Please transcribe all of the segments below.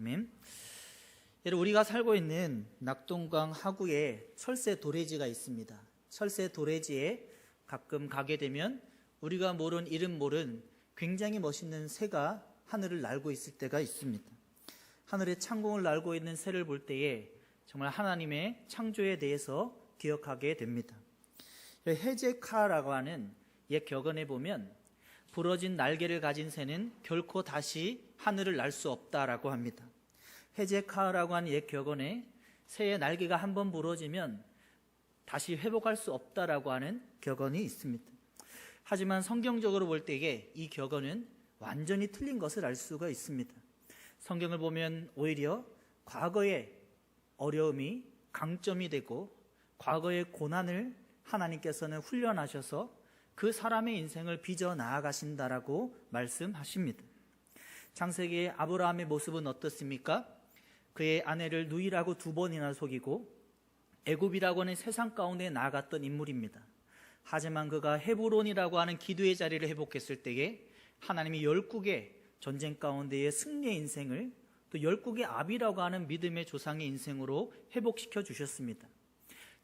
아멘. 여러분, 우리가 살고 있는 낙동강 하구에 철새 도래지가 있습니다. 철새 도래지에 가끔 가게 되면 우리가 모른 이름 모른 굉장히 멋있는 새가 하늘을 날고 있을 때가 있습니다. 하늘의 창공을 날고 있는 새를 볼 때에 정말 하나님의 창조에 대해서 기억하게 됩니다. 헤제카라고 하는 옛 격언에 보면 부러진 날개를 가진 새는 결코 다시 하늘을 날 수 없다라고 합니다. 헤제카라고 하는 옛 격언에 새의 날개가 한번 부러지면 다시 회복할 수 없다라고 하는 격언이 있습니다. 하지만 성경적으로 볼 때에 이 격언은 완전히 틀린 것을 알 수가 있습니다. 성경을 보면 오히려 과거의 어려움이 강점이 되고 과거의 고난을 하나님께서는 훈련하셔서 그 사람의 인생을 빚어 나아가신다라고 말씀하십니다. 창세기의 아브라함의 모습은 어떻습니까? 그의 아내를 누이라고 2번이나 속이고 애굽이라고 하는 세상 가운데 나아갔던 인물입니다. 하지만 그가 헤브론이라고 하는 기도의 자리를 회복했을 때에 하나님이 10국의 전쟁 가운데의 승리의 인생을 또 10국의 아비라고 하는 믿음의 조상의 인생으로 회복시켜 주셨습니다.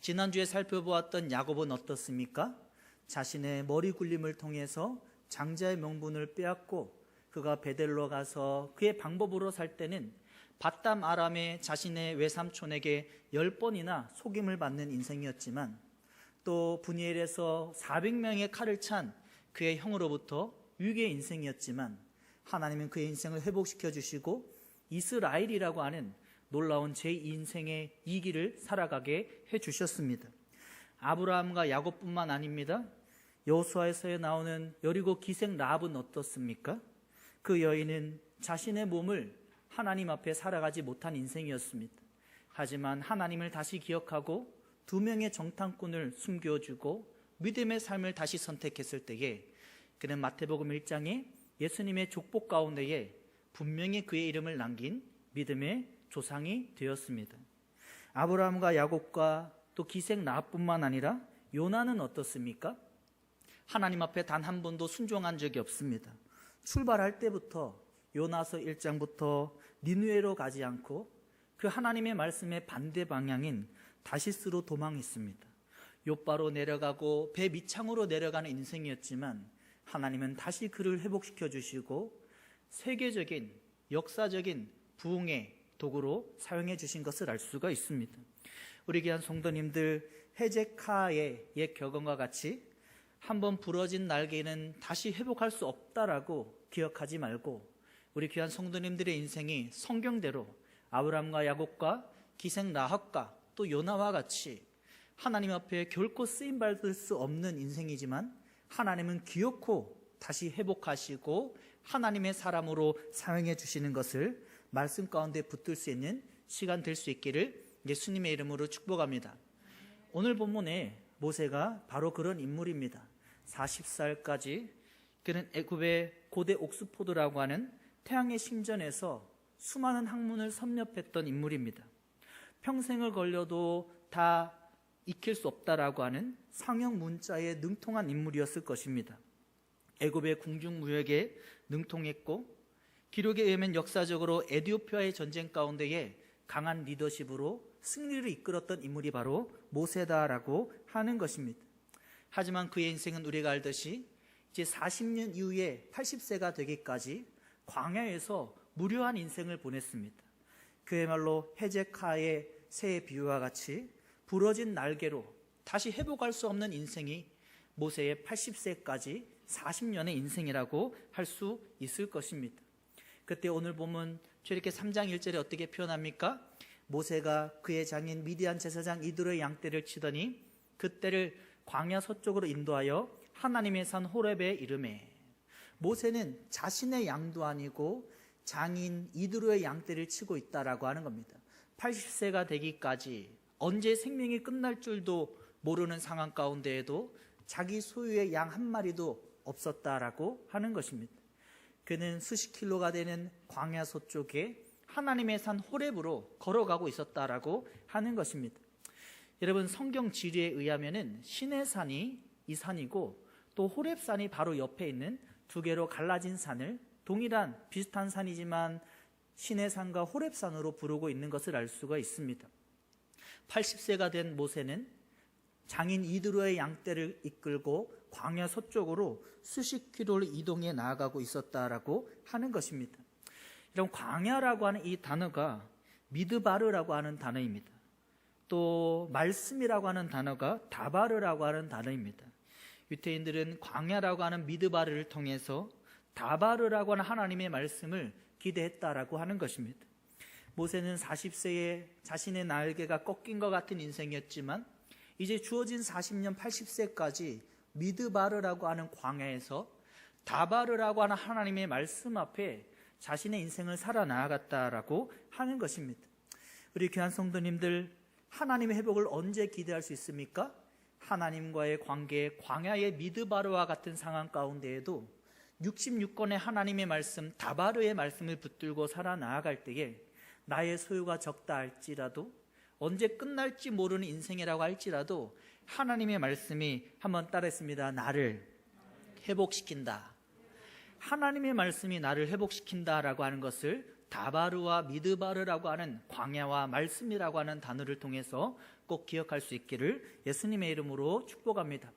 지난주에 살펴보았던 야곱은 어떻습니까? 자신의 머리 굴림을 통해서 장자의 명분을 빼앗고 그가 베델로 가서 그의 방법으로 살 때는 밧담 아람의 자신의 외삼촌에게 10번이나 속임을 받는 인생이었지만 또 분이엘에서 400명의 칼을 찬 그의 형으로부터 유괴의 인생이었지만 하나님은 그의 인생을 회복시켜 주시고 이스라엘이라고 하는 놀라운 제2인생의 이기를 살아가게 해주셨습니다. 아브라함과 야곱뿐만 아닙니다. 여호수아에서 나오는 여리고 기생 라합은 어떻습니까? 그 여인은 자신의 몸을 하나님 앞에 살아가지 못한 인생이었습니다. 하지만 하나님을 다시 기억하고 2명의 정탐꾼을 숨겨주고 믿음의 삶을 다시 선택했을 때에 그는 마태복음 1장에 예수님의 족복 가운데에 분명히 그의 이름을 남긴 믿음의 조상이 되었습니다. 아브라함과 야곱과 또 기생 라합뿐만 아니라 요나는 어떻습니까? 하나님 앞에 단 한 번도 순종한 적이 없습니다. 출발할 때부터 요나서 1장부터 니느웨로 가지 않고 그 하나님의 말씀의 반대 방향인 다시스로 도망했습니다. 욥바로 내려가고 배 밑창으로 내려가는 인생이었지만 하나님은 다시 그를 회복시켜 주시고 세계적인 역사적인 부흥의 도구로 사용해 주신 것을 알 수가 있습니다. 우리 귀한 성도님들, 헤제카의 옛 격언과 같이 한번 부러진 날개는 다시 회복할 수 없다라고 기억하지 말고 우리 귀한 성도님들의 인생이 성경대로 아브라함과 야곱과 기생 라합과 또 요나와 같이 하나님 앞에 결코 쓰임받을 수 없는 인생이지만 하나님은 기어코 다시 회복하시고 하나님의 사람으로 사용해 주시는 것을 말씀 가운데 붙들 수 있는 시간 될 수 있기를 예수님의 이름으로 축복합니다. 오늘 본문에 모세가 바로 그런 인물입니다. 40살까지 그는 애굽의 고대 옥스포드라고 하는 태양의 신전에서 수많은 학문을 섭렵했던 인물입니다. 평생을 걸려도 다 익힐 수 없다라고 하는 상형 문자에 능통한 인물이었을 것입니다. 애굽의 궁중무역에 능통했고 기록에 의하면 역사적으로 에티오피아의 전쟁 가운데에 강한 리더십으로 승리를 이끌었던 인물이 바로 모세다라고 하는 것입니다. 하지만 그의 인생은 우리가 알듯이 이제 40년 이후에 80세가 되기까지 광야에서 무료한 인생을 보냈습니다. 그야말로 헤제카의 새의 비유와 같이 부러진 날개로 다시 회복할 수 없는 인생이 모세의 80세까지 40년의 인생이라고 할 수 있을 것입니다. 그때 오늘 보면 이렇게 3장 1절에 어떻게 표현합니까? 모세가 그의 장인 미디안 제사장 이드로의 양떼를 치더니 그떼를 광야 서쪽으로 인도하여 하나님의 산 호렙에 이르매. 모세는 자신의 양도 아니고 장인 이드로의 양떼를 치고 있다라고 하는 겁니다. 80세가 되기까지 언제 생명이 끝날 줄도 모르는 상황 가운데에도 자기 소유의 양 한 마리도 없었다라고 하는 것입니다. 그는 수십 킬로가 되는 광야 서쪽에 하나님의 산 호렙으로 걸어가고 있었다라고 하는 것입니다. 여러분, 성경 지리에 의하면은 시내산이 이 산이고 또 호렙산이 바로 옆에 있는 두 개로 갈라진 산을 동일한 비슷한 산이지만 시내산과 호렙산으로 부르고 있는 것을 알 수가 있습니다. 80세가 된 모세는 장인 이드로의 양떼를 이끌고 광야 서쪽으로 수십 킬로를 이동해 나아가고 있었다라고 하는 것입니다. 이런 광야라고 하는 이 단어가 미드바르라고 하는 단어입니다. 또 말씀이라고 하는 단어가 다바르라고 하는 단어입니다. 유태인들은 광야라고 하는 미드바르를 통해서 다바르라고 하는 하나님의 말씀을 기대했다라고 하는 것입니다. 모세는 40세에 자신의 날개가 꺾인 것 같은 인생이었지만 이제 주어진 40년 80세까지 미드바르라고 하는 광야에서 다바르라고 하는 하나님의 말씀 앞에 자신의 인생을 살아나갔다라고 하는 것입니다. 우리 귀한 성도님들, 하나님의 회복을 언제 기대할 수 있습니까? 하나님과의 관계, 광야의 미드바르와 같은 상황 가운데에도 66권의 하나님의 말씀, 다바르의 말씀을 붙들고 살아나갈 때에 나의 소유가 적다 할지라도, 언제 끝날지 모르는 인생이라고 할지라도 하나님의 말씀이, 한번 따라했습니다, 나를 회복시킨다. 하나님의 말씀이 나를 회복시킨다라고 하는 것을 다바르와 미드바르라고 하는 광야와 말씀이라고 하는 단어를 통해서 꼭 기억할 수 있기를 예수님의 이름으로 축복합니다.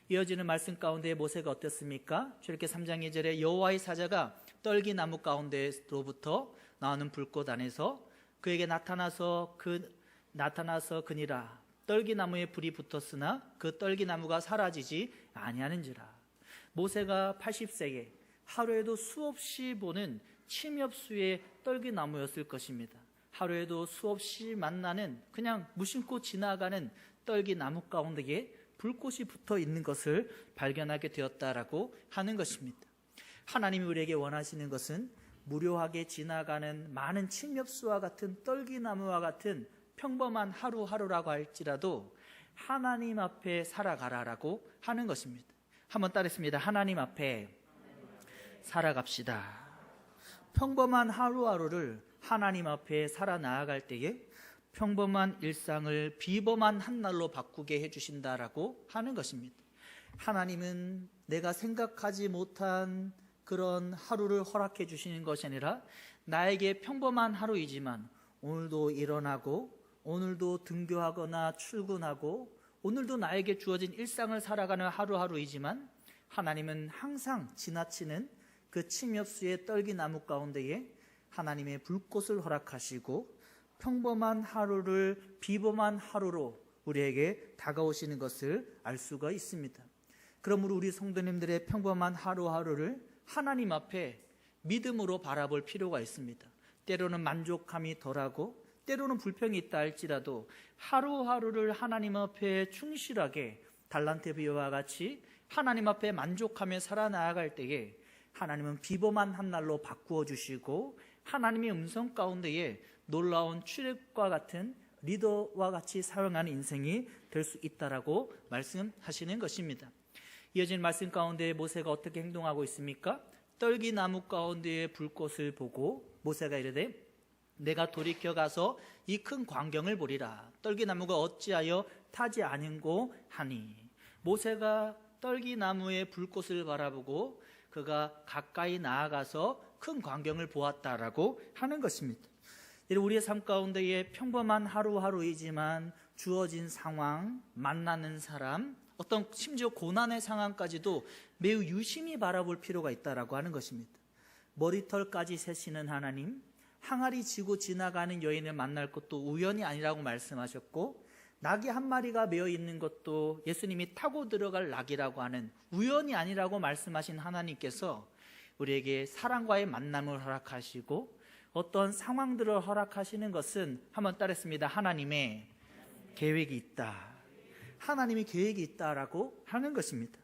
이어지는 말씀 가운데 모세가 어떻습니까? 출애굽기 3장 2절에 여호와의 사자가 떨기나무 가운데로부터 나오는 불꽃 안에서 그에게 나타나서 그니라. 떨기나무에 불이 붙었으나 그 떨기나무가 사라지지 아니하는지라. 모세가 80세에 하루에도 수없이 보는 침엽수의 떨기나무였을 것입니다. 하루에도 수없이 만나는, 그냥 무심코 지나가는 떨기나무 가운데에 불꽃이 붙어 있는 것을 발견하게 되었다라고 하는 것입니다. 하나님이 우리에게 원하시는 것은 무료하게 지나가는 많은 침엽수와 같은 떨기나무와 같은 평범한 하루하루라고 할지라도 하나님 앞에 살아가라라고 하는 것입니다. 한번 따르겠습니다. 하나님 앞에 살아갑시다. 평범한 하루하루를 하나님 앞에 살아나아갈 때에 평범한 일상을 비범한 한 날로 바꾸게 해주신다라고 하는 것입니다. 하나님은 내가 생각하지 못한 그런 하루를 허락해 주시는 것이 아니라 나에게 평범한 하루이지만 오늘도 일어나고 오늘도 등교하거나 출근하고 오늘도 나에게 주어진 일상을 살아가는 하루하루이지만 하나님은 항상 지나치는 그 침엽수의 떨기나무 가운데에 하나님의 불꽃을 허락하시고 평범한 하루를 비범한 하루로 우리에게 다가오시는 것을 알 수가 있습니다. 그러므로 우리 성도님들의 평범한 하루하루를 하나님 앞에 믿음으로 바라볼 필요가 있습니다. 때로는 만족함이 덜하고 때로는 불평이 있다 할지라도 하루하루를 하나님 앞에 충실하게 달란트 비유와 같이 하나님 앞에 만족하며 살아나갈 때에 하나님은 비범한 한 날로 바꾸어 주시고 하나님의 음성 가운데에 놀라운 출애굽과 같은 리더와 같이 사용하는 인생이 될 수 있다라고 말씀하시는 것입니다. 이어진 말씀 가운데 모세가 어떻게 행동하고 있습니까? 떨기나무 가운데의 불꽃을 보고 모세가 이르되 내가 돌이켜 가서 이 큰 광경을 보리라. 떨기나무가 어찌하여 타지 아니고 하니. 모세가 떨기나무의 불꽃을 바라보고 그가 가까이 나아가서 큰 광경을 보았다라고 하는 것입니다. 우리의 삶 가운데에 평범한 하루하루이지만 주어진 상황, 만나는 사람, 어떤 심지어 고난의 상황까지도 매우 유심히 바라볼 필요가 있다라고 하는 것입니다. 머리털까지 세시는 하나님, 항아리 지고 지나가는 여인을 만날 것도 우연이 아니라고 말씀하셨고 낙이 한 마리가 메어 있는 것도 예수님이 타고 들어갈 낙이라고 하는 우연이 아니라고 말씀하신 하나님께서 우리에게 사랑과의 만남을 허락하시고 어떤 상황들을 허락하시는 것은 한번 따르겠습니다. 하나님의 계획이 있다. 하나님이 계획이 있다라고 하는 것입니다.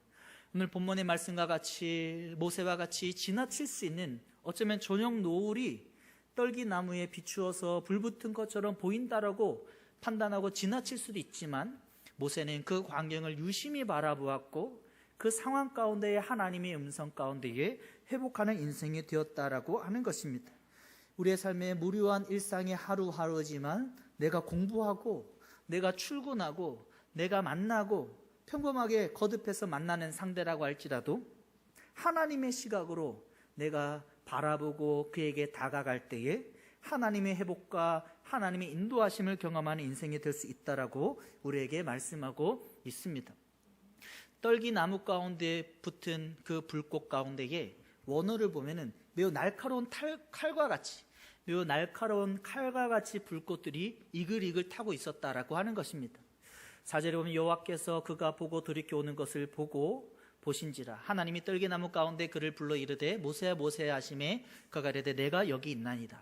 오늘 본문의 말씀과 같이 모세와 같이 지나칠 수 있는 어쩌면 저녁 노을이 떨기나무에 비추어서 불붙은 것처럼 보인다라고 판단하고 지나칠 수도 있지만 모세는 그 광경을 유심히 바라보았고 그 상황 가운데에 하나님의 음성 가운데에 회복하는 인생이 되었다라고 하는 것입니다. 우리의 삶의 무료한 일상의 하루하루지만 내가 공부하고 내가 출근하고 내가 만나고 평범하게 거듭해서 만나는 상대라고 할지라도 하나님의 시각으로 내가 바라보고 그에게 다가갈 때에 하나님의 회복과 하나님의 인도하심을 경험하는 인생이 될 수 있다라고 우리에게 말씀하고 있습니다. 떨기나무 가운데 붙은 그 불꽃 가운데에 원어를 보면은 매우 날카로운 칼과 같이 불꽃들이 이글이글 타고 있었다라고 하는 것입니다. 4절에 보면 여호와께서 그가 보고 돌이켜 오는 것을 보고 보신지라 하나님이 떨기나무 가운데 그를 불러 이르되 모세야 모세야 하시매 그가 이르되 내가 여기 있나이다.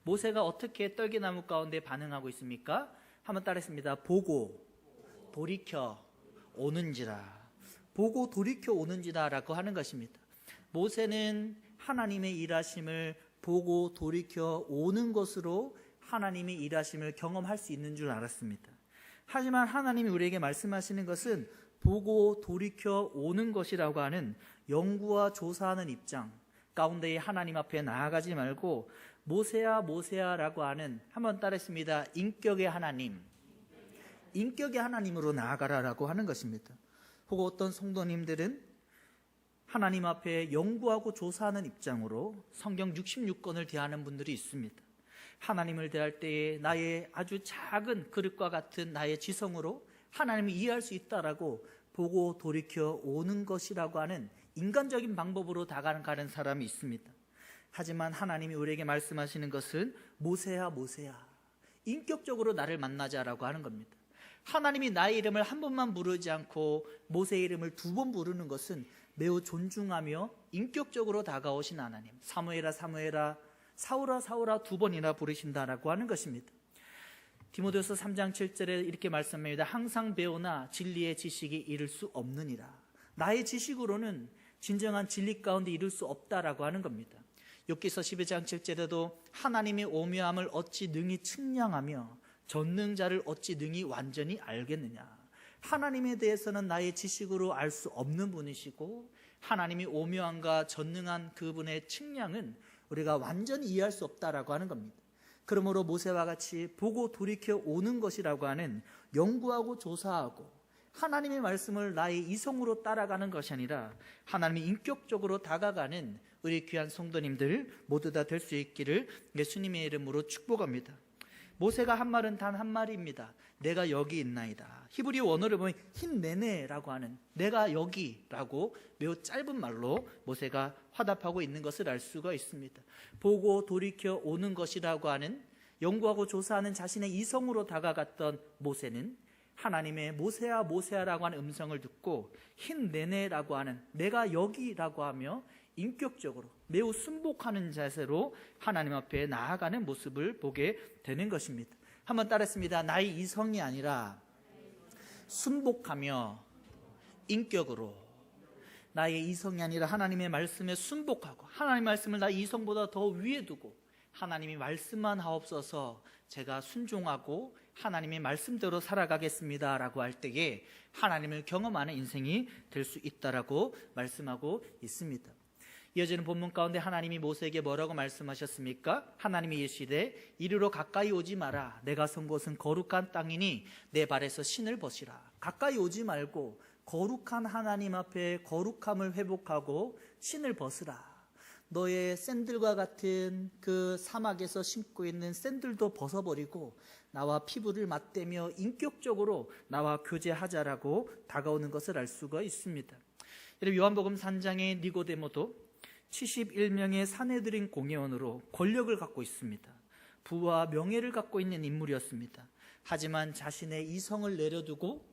모세가 어떻게 떨기나무 가운데 반응하고 있습니까? 한번 따라했습니다. 보고 돌이켜 오는지라. 보고 돌이켜 오는지라 라고 하는 것입니다. 모세는 하나님의 일하심을 보고 돌이켜 오는 것으로 하나님의 일하심을 경험할 수 있는 줄 알았습니다. 하지만 하나님이 우리에게 말씀하시는 것은 보고 돌이켜 오는 것이라고 하는 연구와 조사하는 입장 가운데에 하나님 앞에 나아가지 말고 모세야 모세야 라고 하는, 한번 따라했습니다. 인격의 하나님으로 나아가라라고 하는 것입니다. 혹은 어떤 성도님들은 하나님 앞에 연구하고 조사하는 입장으로 성경 66권을 대하는 분들이 있습니다. 하나님을 대할 때에 나의 아주 작은 그릇과 같은 나의 지성으로 하나님을 이해할 수 있다라고 보고 돌이켜 오는 것이라고 하는 인간적인 방법으로 다가가는 사람이 있습니다. 하지만 하나님이 우리에게 말씀하시는 것은 모세야 모세야, 인격적으로 나를 만나자라고 하는 겁니다. 하나님이 나의 이름을 한 번만 부르지 않고 모세의 이름을 2번 부르는 것은 매우 존중하며 인격적으로 다가오신 하나님. 사무엘아 사무엘아, 사울아 사울아 2번이나 부르신다라고 하는 것입니다. 디모데후서 3장 7절에 이렇게 말씀합니다. 항상 배우나 진리의 지식이 이를 수 없느니라. 나의 지식으로는 진정한 진리 가운데 이룰 수 없다라고 하는 겁니다. 욥기서 12장 7절에도 하나님의 오묘함을 어찌 능히 측량하며 전능자를 어찌 능히 완전히 알겠느냐. 하나님에 대해서는 나의 지식으로 알 수 없는 분이시고 하나님의 오묘함과 전능한 그분의 측량은 우리가 완전히 이해할 수 없다라고 하는 겁니다. 그러므로 모세와 같이 보고 돌이켜 오는 것이라고 하는 연구하고 조사하고 하나님의 말씀을 나의 이성으로 따라가는 것이 아니라 하나님이 인격적으로 다가가는 우리 귀한 성도님들 모두 다 될 수 있기를 예수님의 이름으로 축복합니다. 모세가 한 말은 단 한 말입니다. 내가 여기 있나이다. 히브리 원어를 보면 힘내네라고 하는 내가 여기라고 매우 짧은 말로 모세가 화답하고 있는 것을 알 수가 있습니다. 보고 돌이켜 오는 것이라고 하는 연구하고 조사하는 자신의 이성으로 다가갔던 모세는 하나님의 모세야 모세야라고 하는 음성을 듣고 힘내네라고 하는 내가 여기라고 하며 인격적으로 매우 순복하는 자세로 하나님 앞에 나아가는 모습을 보게 되는 것입니다. 한번 따라했습니다. 나의 이성이 아니라 순복하며 인격으로, 나의 이성이 아니라 하나님의 말씀에 순복하고 하나님의 말씀을 나의 이성보다 더 위에 두고 하나님이 말씀만 하옵소서 제가 순종하고 하나님의 말씀대로 살아가겠습니다 라고 할 때에 하나님을 경험하는 인생이 될 수 있다라고 말씀하고 있습니다. 이어지는 본문 가운데 하나님이 모세에게 뭐라고 말씀하셨습니까? 하나님이 이르시되 이리로 가까이 오지 마라. 내가 선 곳은 거룩한 땅이니 내 발에서 신을 벗으라. 가까이 오지 말고 거룩한 하나님 앞에 거룩함을 회복하고 신을 벗으라. 너의 샌들과 같은 그 사막에서 신고 있는 샌들도 벗어버리고 나와 피부를 맞대며 인격적으로 나와 교제하자라고 다가오는 것을 알 수가 있습니다. 요한복음 3장의 니고데모도 71명의 사내들인 공회원으로 권력을 갖고 있습니다. 부와 명예를 갖고 있는 인물이었습니다. 하지만 자신의 이성을 내려두고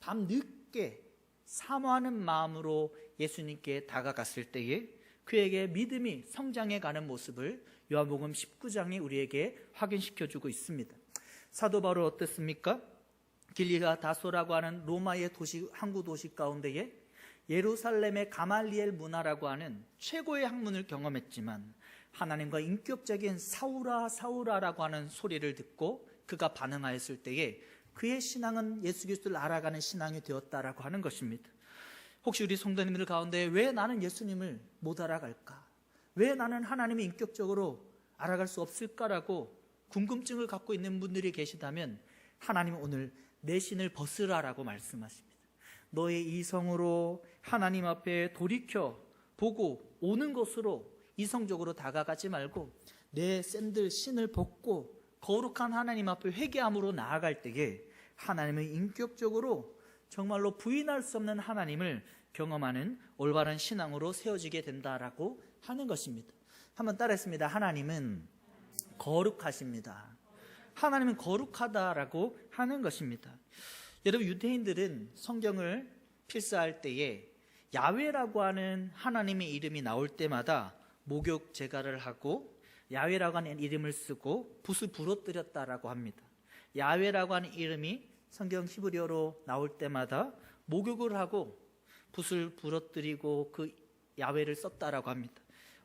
밤늦게 사모하는 마음으로 예수님께 다가갔을 때에 그에게 믿음이 성장해 가는 모습을 요한복음 19장에 우리에게 확인시켜주고 있습니다. 사도 바울 어떻습니까? 길리가 다소라고 하는 로마의 도시, 항구 도시 가운데에 예루살렘의 가말리엘 문화라고 하는 최고의 학문을 경험했지만 하나님과 인격적인 사울아 사울아라고 하는 소리를 듣고 그가 반응하였을 때에 그의 신앙은 예수 그리스도를 알아가는 신앙이 되었다라고 하는 것입니다. 혹시 우리 성도님들 가운데 왜 나는 예수님을 못 알아갈까? 왜 나는 하나님을 인격적으로 알아갈 수 없을까라고 궁금증을 갖고 있는 분들이 계시다면 하나님은 오늘 내 신을 벗으라라고 말씀하십니다. 너의 이성으로 하나님 앞에 돌이켜 보고 오는 것으로 이성적으로 다가가지 말고 내 샌들 신을 벗고 거룩한 하나님 앞에 회개함으로 나아갈 때에 하나님의 인격적으로 정말로 부인할 수 없는 하나님을 경험하는 올바른 신앙으로 세워지게 된다라고 하는 것입니다. 한번 따라했습니다. 하나님은 거룩하십니다. 하나님은 거룩하다라고 하는 것입니다. 여러분, 유대인들은 성경을 필사할 때에 야훼라고 하는 하나님의 이름이 나올 때마다 목욕 제가를 하고 야훼라고 하는 이름을 쓰고 붓을 부러뜨렸다라고 합니다. 야훼라고 하는 이름이 성경 히브리어로 나올 때마다 목욕을 하고 붓을 부러뜨리고 그 야훼를 썼다라고 합니다.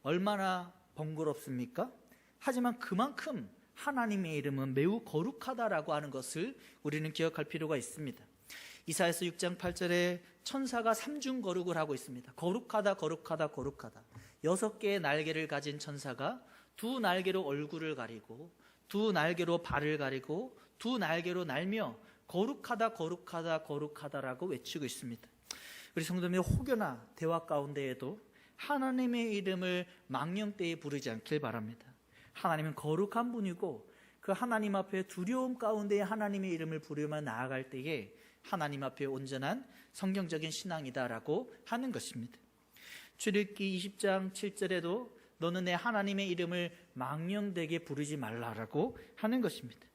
얼마나 번거롭습니까? 하지만 그만큼 하나님의 이름은 매우 거룩하다라고 하는 것을 우리는 기억할 필요가 있습니다. 이사야서 6장 8절에 천사가 삼중 거룩을 하고 있습니다. 거룩하다, 거룩하다, 거룩하다. 6개의 날개를 가진 천사가 2 날개로 얼굴을 가리고 2 날개로 발을 가리고 2 날개로 날며 거룩하다, 거룩하다, 거룩하다라고 외치고 있습니다. 우리 성도님의 혹여나 대화 가운데에도 하나님의 이름을 망령되이 부르지 않길 바랍니다. 하나님은 거룩한 분이고 그 하나님 앞에 두려움 가운데 하나님의 이름을 부르며 나아갈 때에 하나님 앞에 온전한 성경적인 신앙이다라고 하는 것입니다. 출애굽기 20장 7절에도 너는 내 하나님의 이름을 망령되게 부르지 말라라고 하는 것입니다.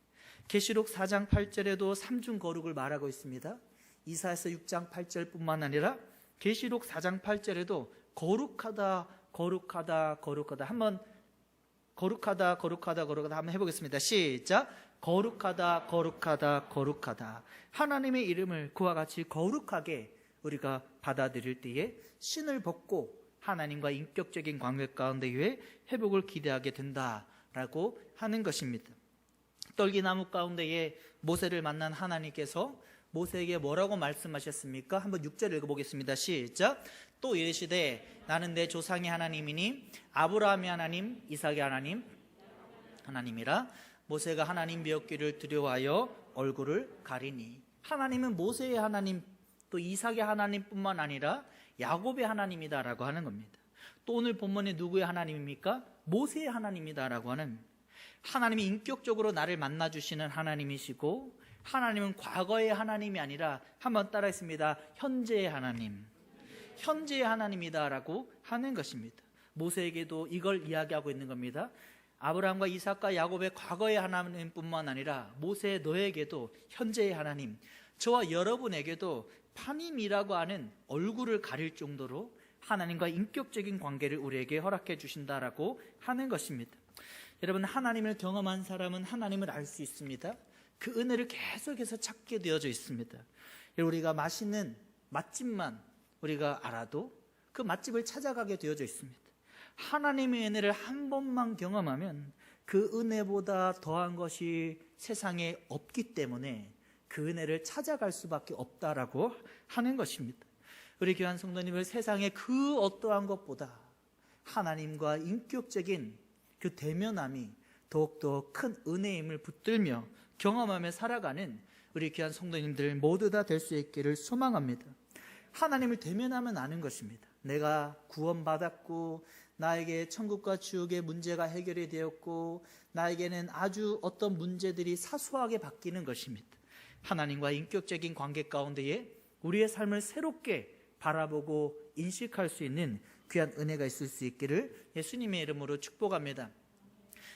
계시록 4장 8절에도 삼중 거룩을 말하고 있습니다. 이사야서 6장 8절뿐만 아니라 계시록 4장 8절에도 거룩하다, 거룩하다, 거룩하다. 한번 거룩하다, 거룩하다, 거룩하다 한번 해보겠습니다. 시작. 거룩하다, 거룩하다, 거룩하다. 하나님의 이름을 그와 같이 거룩하게 우리가 받아들일 때에 신을 벗고 하나님과 인격적인 관계 가운데에 회복을 기대하게 된다라고 하는 것입니다. 떨기나무 가운데에 모세를 만난 하나님께서 모세에게 뭐라고 말씀하셨습니까? 한번 6절 읽어보겠습니다. 시작. 또 이르시되 나는 내 조상의 하나님이니 아브라함의 하나님, 이삭의 하나님이라. 모세가 하나님 뵈었기를 두려워하여 얼굴을 가리니. 하나님은 모세의 하나님, 또 이삭의 하나님뿐만 아니라 야곱의 하나님이다라고 하는 겁니다. 또 오늘 본문에 누구의 하나님입니까? 모세의 하나님이다라고 하는, 하나님이 인격적으로 나를 만나주시는 하나님이시고, 하나님은 과거의 하나님이 아니라, 한번 따라했습니다. 현재의 하나님, 현재의 하나님이다라고 하는 것입니다. 모세에게도 이걸 이야기하고 있는 겁니다. 아브라함과 이삭과 야곱의 과거의 하나님뿐만 아니라 모세 너에게도 현재의 하나님, 저와 여러분에게도 파님이라고 하는 얼굴을 가릴 정도로 하나님과 인격적인 관계를 우리에게 허락해 주신다라고 하는 것입니다. 여러분, 하나님을 경험한 사람은 하나님을 알 수 있습니다. 그 은혜를 계속해서 찾게 되어져 있습니다. 우리가 맛있는 맛집만 우리가 알아도 그 맛집을 찾아가게 되어져 있습니다. 하나님의 은혜를 한 번만 경험하면 그 은혜보다 더한 것이 세상에 없기 때문에 그 은혜를 찾아갈 수밖에 없다라고 하는 것입니다. 우리 귀한 성도님을 세상의 그 어떠한 것보다 하나님과 인격적인 그 대면함이 더욱더 큰 은혜임을 붙들며 경험하며 살아가는 우리 귀한 성도님들 모두 다 될 수 있기를 소망합니다. 하나님을 대면하면 아는 것입니다. 내가 구원받았고 나에게 천국과 지옥의 문제가 해결이 되었고 나에게는 아주 어떤 문제들이 사소하게 바뀌는 것입니다. 하나님과 인격적인 관계 가운데에 우리의 삶을 새롭게 바라보고 인식할 수 있는 귀한 은혜가 있을 수 있기를 예수님의 이름으로 축복합니다.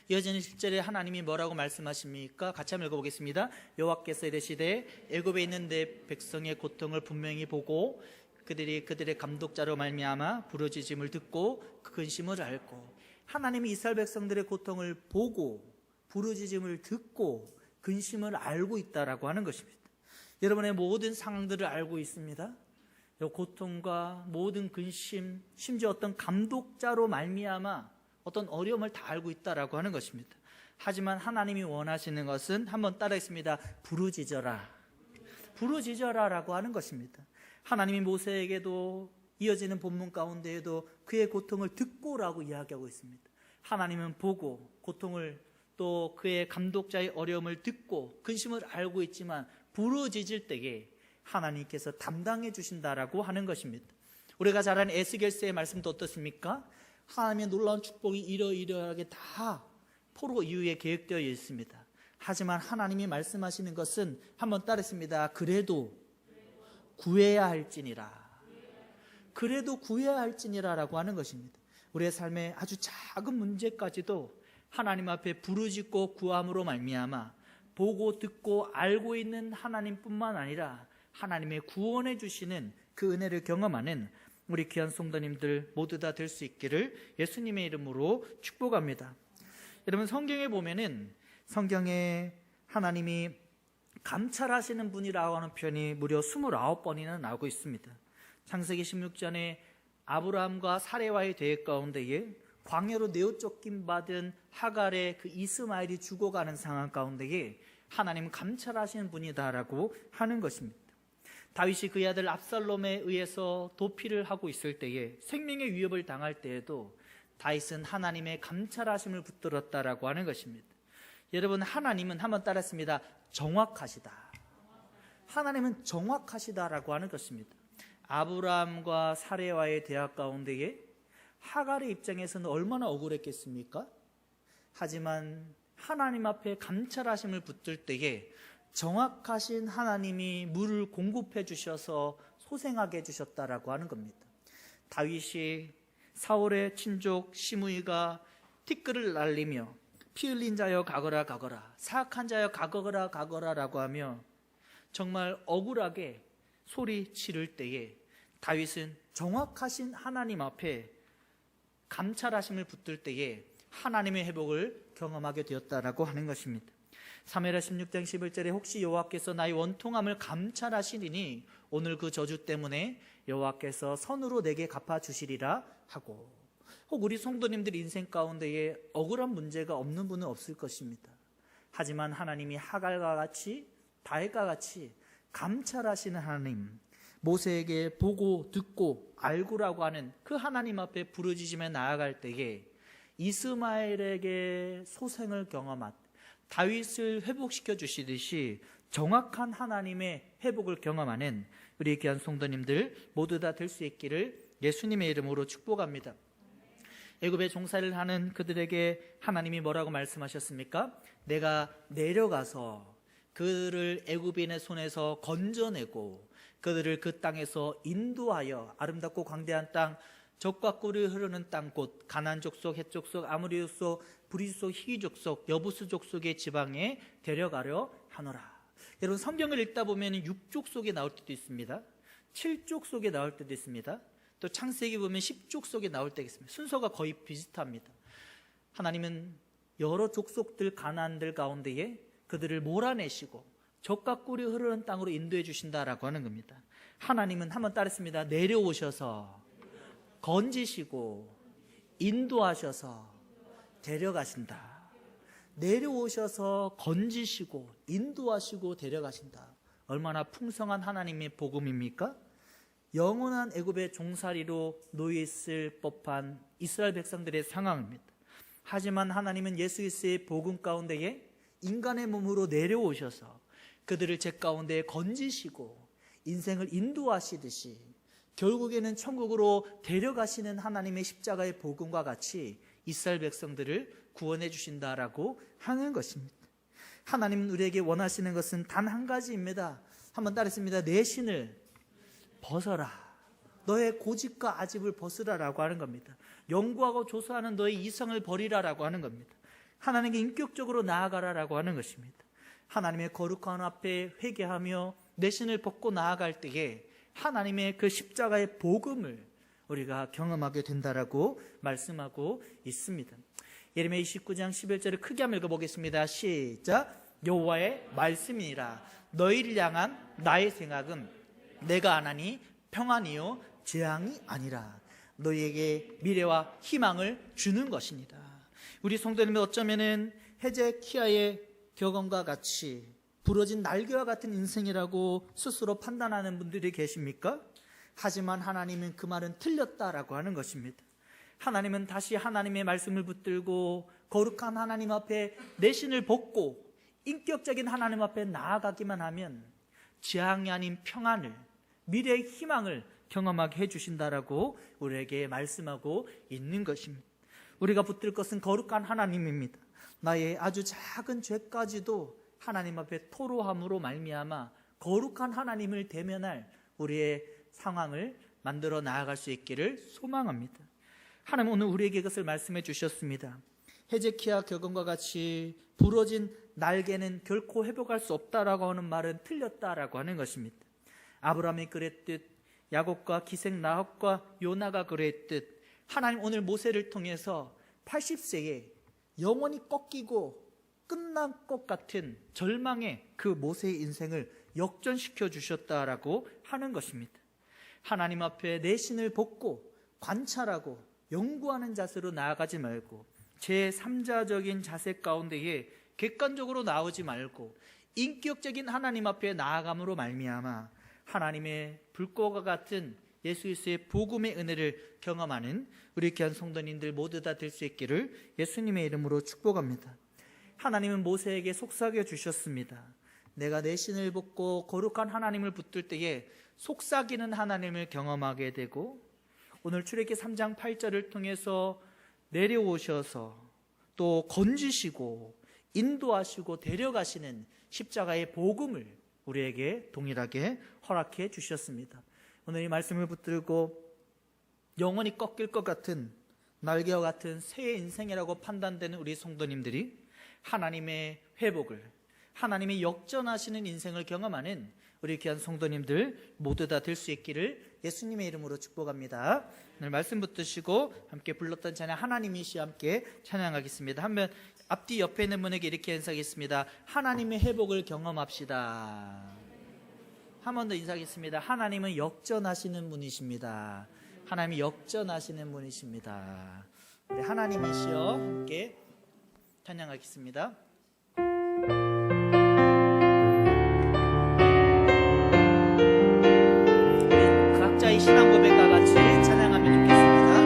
이어지는 10절에 하나님이 뭐라고 말씀하십니까? 같이 한번 읽어보겠습니다. 여호와께서 이르시되 애굽에 있는 내 백성의 고통을 분명히 보고 그들의 감독자로 말미암아 부르짖음을 듣고 그 근심을 알고. 하나님이 이스라엘 백성들의 고통을 보고 부르짖음을 듣고 근심을 알고 있다라고 하는 것입니다. 여러분의 모든 상황들을 알고 있습니다. 고통과 모든 근심, 심지어 어떤 감독자로 말미암아 어떤 어려움을 다 알고 있다라고 하는 것입니다. 하지만 하나님이 원하시는 것은, 한번 따라했습니다. 부르짖어라. 부르짖어라라고 하는 것입니다. 하나님이 모세에게도 이어지는 본문 가운데에도 그의 고통을 듣고라고 이야기하고 있습니다. 하나님은 보고 고통을, 또 그의 감독자의 어려움을 듣고 근심을 알고 있지만 부르짖을 때에 하나님께서 담당해 주신다라고 하는 것입니다. 우리가 잘 아는 에스겔서의 말씀도 어떻습니까? 하나님의 놀라운 축복이 이러이러하게 다 포로 이후에 계획되어 있습니다. 하지만 하나님이 말씀하시는 것은 한번 따르겠습니다. 그래도 구해야 할지니라. 그래도 구해야 할지니라라고 하는 것입니다. 우리의 삶의 아주 작은 문제까지도 하나님 앞에 부르짖고 구함으로 말미암아 보고 듣고 알고 있는 하나님뿐만 아니라 하나님의 구원해 주시는 그 은혜를 경험하는 우리 귀한 성도님들 모두 다 될 수 있기를 예수님의 이름으로 축복합니다. 여러분, 성경에 보면은 성경에 하나님이 감찰하시는 분이라고 하는 표현이 무려 29번이나 나오고 있습니다. 창세기 16장에 아브라함과 사레와의 대화 가운데에 광야로 내어 쫓김 받은 하갈의 그 이스마엘이 죽어가는 상황 가운데에 하나님은 감찰하시는 분이다라고 하는 것입니다. 다윗이 그의 아들 압살롬에 의해서 도피를 하고 있을 때에 생명의 위협을 당할 때에도 다윗은 하나님의 감찰하심을 붙들었다라고 하는 것입니다. 여러분, 하나님은 한번 따랐습니다. 정확하시다. 하나님은 정확하시다라고 하는 것입니다. 아브라함과 사레와의 대화 가운데에 하갈의 입장에서는 얼마나 억울했겠습니까? 하지만 하나님 앞에 감찰하심을 붙들 때에 정확하신 하나님이 물을 공급해 주셔서 소생하게 해주셨다라고 하는 겁니다. 다윗이 사울의 친족 시므이가 티끌을 날리며 피 흘린 자여 가거라 가거라, 사악한 자여 가거라 가거라라고 하며 정말 억울하게 소리 지를 때에 다윗은 정확하신 하나님 앞에 감찰하심을 붙들 때에 하나님의 회복을 경험하게 되었다라고 하는 것입니다. 사무엘하 16장 11절에 혹시 여호와께서 나의 원통함을 감찰하시리니 오늘 그 저주 때문에 여호와께서 선으로 내게 갚아주시리라 하고, 혹 우리 성도님들 인생 가운데에 억울한 문제가 없는 분은 없을 것입니다. 하지만 하나님이 하갈과 같이 다윗과 같이 감찰하시는 하나님, 모세에게 보고 듣고 알고라고 하는 그 하나님 앞에 부르짖으며 나아갈 때에 이스마엘에게 소생을 경험한 다윗을 회복시켜 주시듯이 정확한 하나님의 회복을 경험하는 우리 귀한 성도님들 모두 다 될 수 있기를 예수님의 이름으로 축복합니다. 애굽에 종살이를 하는 그들에게 하나님이 뭐라고 말씀하셨습니까? 내가 내려가서 그들을 애굽인의 손에서 건져내고 그들을 그 땅에서 인도하여 아름답고 광대한 땅, 젖과 꿀이 흐르는 땅 곧 가나안 족속, 헷 족속, 아모리 족속, 브리스 족속, 히위 족속, 여부스 족속의 지방에 데려가려 하노라. 여러분, 성경을 읽다 보면 6족속에 나올 때도 있습니다. 7족속에 나올 때도 있습니다. 또 창세기 보면 10족속에 나올 때가 있습니다. 순서가 거의 비슷합니다. 하나님은 여러 족속들, 가나안들 가운데에 그들을 몰아내시고 젖과 꿀이 흐르는 땅으로 인도해 주신다라고 하는 겁니다. 하나님은 한번 따르겠습니다. 내려오셔서 건지시고 인도하셔서 데려가신다. 내려오셔서 건지시고 인도하시고 데려가신다. 얼마나 풍성한 하나님의 복음입니까? 영원한 애굽의 종살이로 놓여 있을 법한 이스라엘 백성들의 상황입니다. 하지만 하나님은 예수 그리스도의 복음 가운데에 인간의 몸으로 내려오셔서 그들을 제 가운데 건지시고 인생을 인도하시듯이 결국에는 천국으로 데려가시는 하나님의 십자가의 복음과 같이 이스라엘 백성들을 구원해 주신다라고 하는 것입니다. 하나님은 우리에게 원하시는 것은 단 한 가지입니다. 한번 따르겠습니다. 내 신을 벗어라. 너의 고집과 아집을 벗으라라고 하는 겁니다. 연구하고 조사하는 너의 이성을 버리라라고 하는 겁니다. 하나님께 인격적으로 나아가라라고 하는 것입니다. 하나님의 거룩한 앞에 회개하며 내 신을 벗고 나아갈 때에 하나님의 그 십자가의 복음을 우리가 경험하게 된다라고 말씀하고 있습니다. 예레미야 29장 11절을 크게 한번 읽어보겠습니다. 시작. 여호와의 말씀이니라. 너희를 향한 나의 생각은 내가 안 하니 평안이요 재앙이 아니라 너희에게 미래와 희망을 주는 것입니다. 우리 성도님은 어쩌면은 헤제키야의 격언과 같이 부러진 날개와 같은 인생이라고 스스로 판단하는 분들이 계십니까? 하지만 하나님은 그 말은 틀렸다라고 하는 것입니다. 하나님은 다시 하나님의 말씀을 붙들고 거룩한 하나님 앞에 내 신을 벗고 인격적인 하나님 앞에 나아가기만 하면 재앙이 아닌 평안을, 미래의 희망을 경험하게 해주신다라고 우리에게 말씀하고 있는 것입니다. 우리가 붙들 것은 거룩한 하나님입니다. 나의 아주 작은 죄까지도 하나님 앞에 토로함으로 말미암아 거룩한 하나님을 대면할 우리의 상황을 만들어 나아갈 수 있기를 소망합니다. 하나님 오늘 우리에게 그것을 말씀해 주셨습니다. 헤제키야 격언과 같이 부러진 날개는 결코 회복할 수 없다라고 하는 말은 틀렸다라고 하는 것입니다. 아브라함이 그랬듯 야곱과 기생 라합과 요나가 그랬듯 하나님 오늘 모세를 통해서 80세에 영원히 꺾이고 끝난 것 같은 절망의 그 모세의 인생을 역전시켜 주셨다라고 하는 것입니다. 하나님 앞에 내신을 벗고 관찰하고 연구하는 자세로 나아가지 말고 제3자적인 자세 가운데에 객관적으로 나오지 말고 인격적인 하나님 앞에 나아감으로 말미암아 하나님의 불꽃과 같은 예수 그리스도의 복음의 은혜를 경험하는 우리 귀한 성도님들 모두 다 될 수 있기를 예수님의 이름으로 축복합니다. 하나님은 모세에게 속삭여 주셨습니다. 내가 내 신을 벗고 거룩한 하나님을 붙들 때에 속삭이는 하나님을 경험하게 되고 오늘 출애굽기 3장 8절을 통해서 내려오셔서 또 건지시고 인도하시고 데려가시는 십자가의 복음을 우리에게 동일하게 허락해 주셨습니다. 오늘 이 말씀을 붙들고 영원히 꺾일 것 같은 날개와 같은 새 인생이라고 판단되는 우리 성도님들이 하나님의 회복을, 하나님의 역전하시는 인생을 경험하는 우리 귀한 성도님들 모두 다 될 수 있기를 예수님의 이름으로 축복합니다. 오늘 말씀 붙드시고 함께 불렀던 찬양 하나님이시여 함께 찬양하겠습니다. 한번 앞뒤 옆에 있는 분에게 이렇게 인사하겠습니다. 하나님의 회복을 경험합시다. 한 번 더 인사하겠습니다. 하나님은 역전하시는 분이십니다. 하나님이 역전하시는 분이십니다. 네, 하나님이시여 함께 찬양하겠습니다. 네, 각자의 신앙 고백과 같이 찬양하면 좋겠습니다.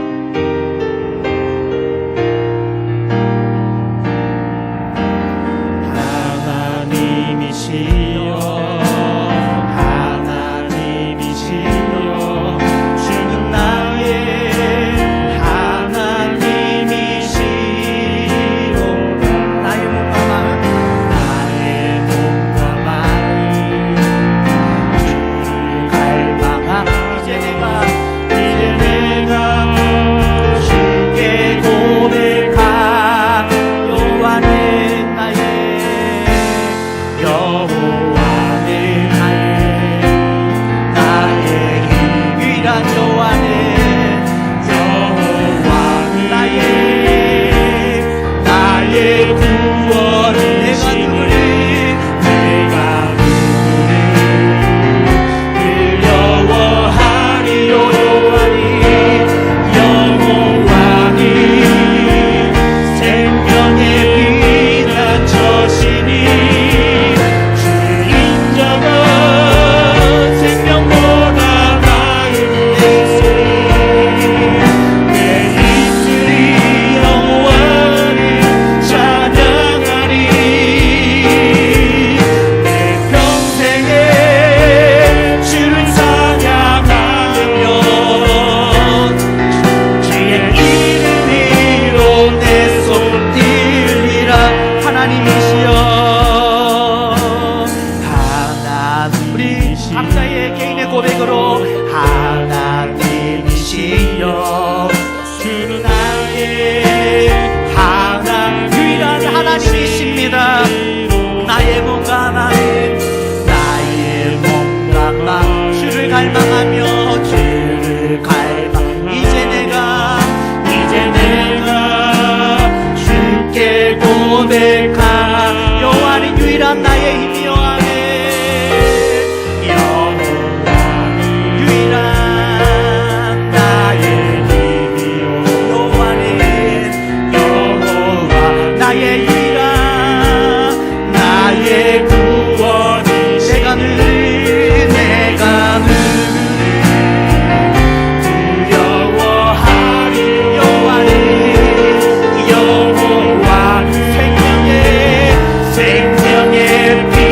하나님이시여 갈망하며 주를 갈망 이제 내가 주께 고백하 여호와는 유일한 나의 힘이 여호와는 유일한 나의 힘이요 여호와는 여호와 나의 유일한 나의 구원이 내가 늘 생명의 빛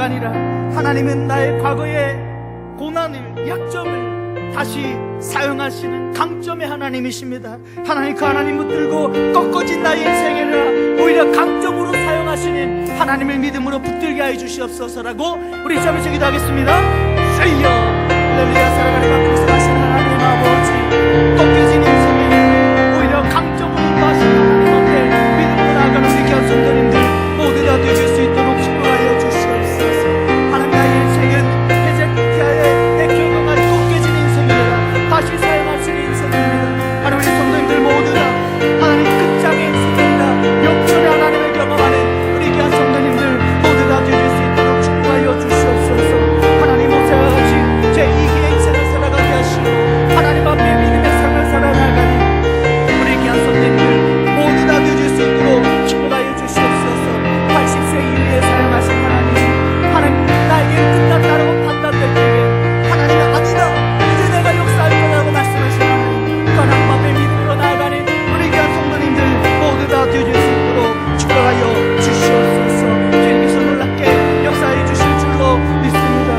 아니라 하나님은 나의 과거의 고난을, 약점을 다시 사용하시는 강점의 하나님이십니다. 하나님, 그 하나님 붙들고 꺾어진 나의 인생을 오히려 강점으로 사용하시는 하나님을 믿음으로 붙들게 하여 주시옵소서라고 우리 잠시 기도하겠습니다. 주여, 할렐루야. 살아가는 풍성하신 하나님 아버지, 꺾여진 인생을 오히려 강점으로 인도하신 하나님 앞에 믿음으로 나아가는 우리 귀한 성도님들 모두 다 되실 수 있도록 축복하여 주시옵소서. 하나님, 나의 인생은 헤zeki야의 내 경험한 꺾여진 인생이라 다시 사용할 수 있는 인생입니다. 하나님, 우리 성도님들 모두 다 하나님 끝장의 인생입니다. 영천의 하나님을 경험하는 우리 귀한 성도님들 모두 다 되실 수 있도록 축복하여 주시옵소서. 하나님, 모세와 같이 제2기의 인생을 살아가게 하시고 하나님 앞에 믿음의 삶을 살아나가는 우리 귀한 성도님들 모두 다 되실 수 있도록 축복하여 주시옵소서. 80세 이후에 사용하신 하나님 나에게 끝났다라고 판단될 때에 하나님은 아니다, 이제 내가 역사할 거라고 말씀하신 하나님, 하나님 앞에 믿음으로 나아가는 우리 귀한 성도님들 모두 다 되실 수 있도록 축복하여 주시옵소서. 주님께서 놀랍게 역사해 주실 줄로 믿습니다.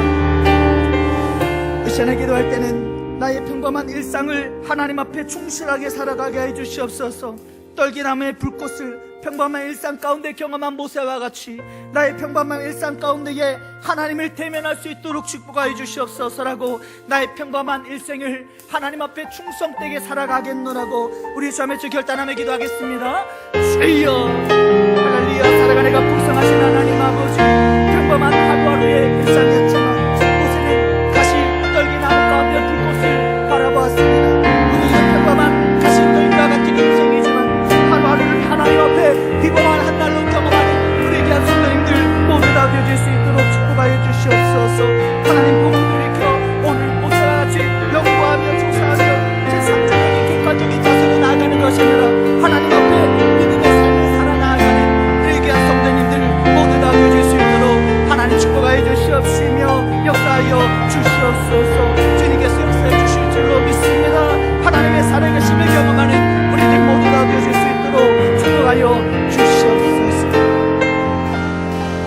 이 시간에 기도할 때는 나의 평범한 일상을 하나님 앞에 충실하게 살아가게 해 주시옵소서. 떨기나무의 불꽃을 평범한 일상 가운데 경험한 모세와 같이 나의 평범한 일상 가운데에 하나님을 대면할 수 있도록 축복하여 주시옵소서라고, 나의 평범한 일생을 하나님 앞에 충성되게 살아가겠노라고 우리 주 안에 결단하며 기도하겠습니다. 주여, 할렐루야. 살아가는 가 풍성하신 하나님 아버지, 평범한 하루하루의 일상이었지만 모세는 다시 떨기나무 가운데 불꽃을 바라보았습니다. 우리의 평범한 가시떨기와 같은 인생이지만 하루하루를 하나님 앞에 비범한 한 날로 경험하는 우리 귀한 성도님들 모두 다 되어질 수 있도록 축복하여 주시옵소서. 하나님 복을 돌이켜 오늘 모세와 같이 연구하며 조사하며 제3자적인 객관적인 자세로 나아가는 것이 아니라 하나님 앞에 믿음의 삶을 살아나가는 우리 귀한 성도님들 모두 다 되어질 수 있도록 하나님 축복하여 주시옵시며 역사하여 주시옵소서. 주님께서 역사해 주실 줄로 믿습니다. 하나님의 살아계심을 경험하는 우리들 모두 다 되어질 수 있도록 축복하여 주시옵소서.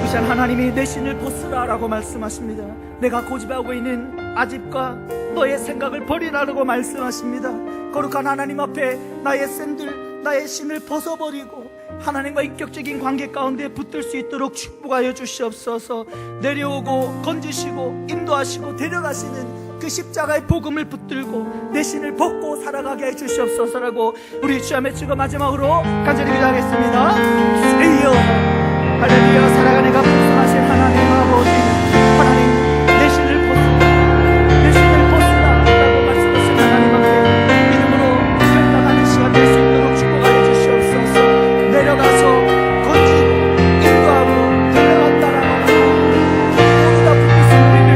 이 시간 하나님이 내 신을 벗으라라고 말씀하십니다. 내가 고집하고 있는 아집과 너의 생각을 버리라라고 말씀하십니다. 거룩한 하나님 앞에 나의 샌들, 나의 신을 벗어버리고 하나님과 인격적인 관계 가운데 붙들 수 있도록 축복하여 주시옵소서. 내려오고 건지시고 인도하시고 데려가시는 그 십자가의 복음을 붙들고 내 신을 벗고 살아가게 해 주시옵소서라고 우리 주 안에 지금 마지막으로 간절히 기도하겠습니다. 주여, 할렐루야. 살아가는 가 풍성하신 하나님 아버지, 하나님 내 신을 벗으라, 내 신을 벗으라 라고 말씀하신 하나님 앞에 믿음으로 결단하는 시간 될 수 있도록 축복하여 주시옵소서. 내려가서 건지고 인도하고 데려간다라고 모두 다 붙드신 우리를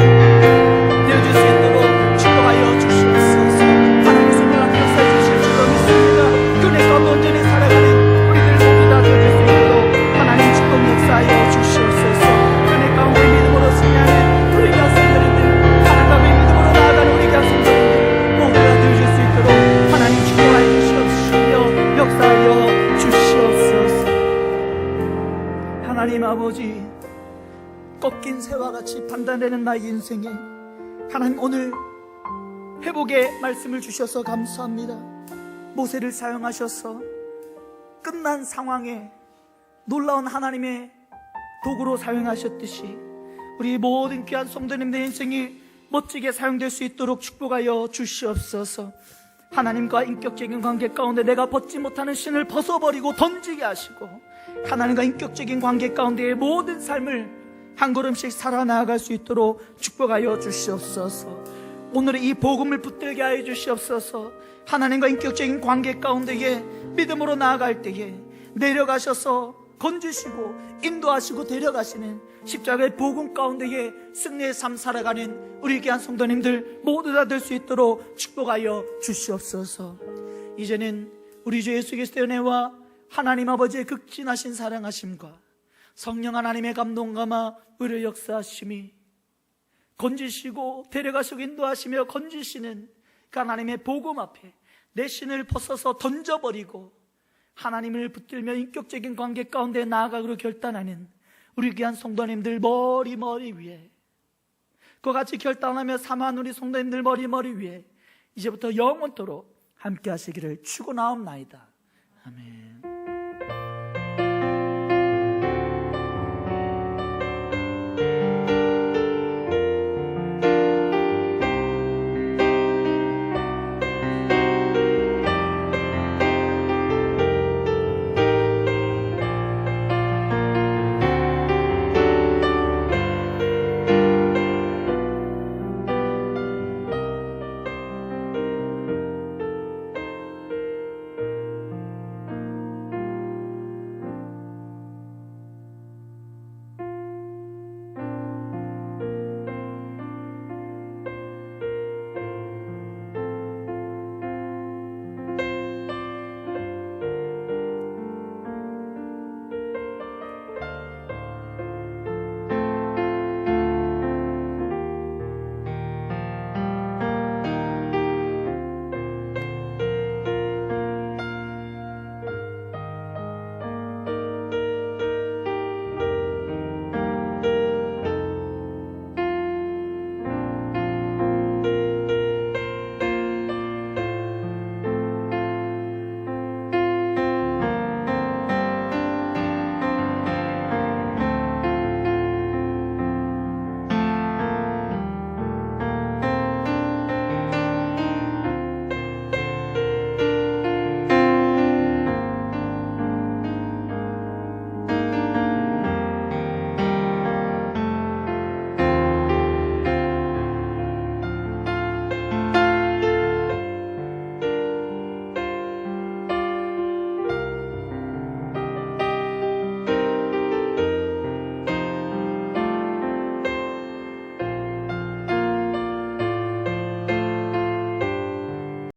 내어줄 수 있도록 축복하여 주시옵소서. 하나님께서 놀랍게 역사해 주실 줄로 믿습니다. 그네 가운데 온전히 살아가는 우리들 모두 다 되어줄 수 있도록 하나님 축복 역사하여 주시옵소서. 그네 가운데 믿음으로 승리하는 우리 귀한 성도님들, 하나님 앞에 믿음으로 나아가는 우리 귀한 성도님들 모두 다 되어줄 수 있도록 하나님 축복하여 주시옵시며 역사하여 주시옵소서. 하나님 아버지, 꺾인 새와 같이 판단되는 나의 인생에 하나님 오늘 회복의 말씀을 주셔서 감사합니다. 모세를 사용하셔서 끝난 상황에 놀라운 하나님의 도구로 사용하셨듯이 우리 모든 귀한 성도님들의 인생이 멋지게 사용될 수 있도록 축복하여 주시옵소서. 하나님과 인격적인 관계 가운데 내가 벗지 못하는 신을 벗어버리고 던지게 하시고 하나님과 인격적인 관계 가운데의 모든 삶을 한 걸음씩 살아나갈 수 있도록 축복하여 주시옵소서. 오늘의 이 복음을 붙들게 하여 주시옵소서. 하나님과 인격적인 관계 가운데에 믿음으로 나아갈 때에 내려가셔서 건지시고 인도하시고 데려가시는 십자가의 복음 가운데에 승리의 삶 살아가는 우리 귀한 성도님들 모두 다 될 수 있도록 축복하여 주시옵소서. 이제는 우리 주 예수 그리스도의 은혜와 하나님 아버지의 극진하신 사랑하심과 성령 하나님의 감동감화 의를 역사하심이 건지시고 데려가시고 인도하시며 건지시는 그 하나님의 복음 앞에 내 신을 벗어서 던져버리고 하나님을 붙들며 인격적인 관계 가운데 나아가기로 결단하는 우리 귀한 성도님들 머리 위에 그와 같이 결단하며 사모하는 우리 성도님들 머리 위에 이제부터 영원토록 함께 하시기를 축원하옵나이다. 아멘.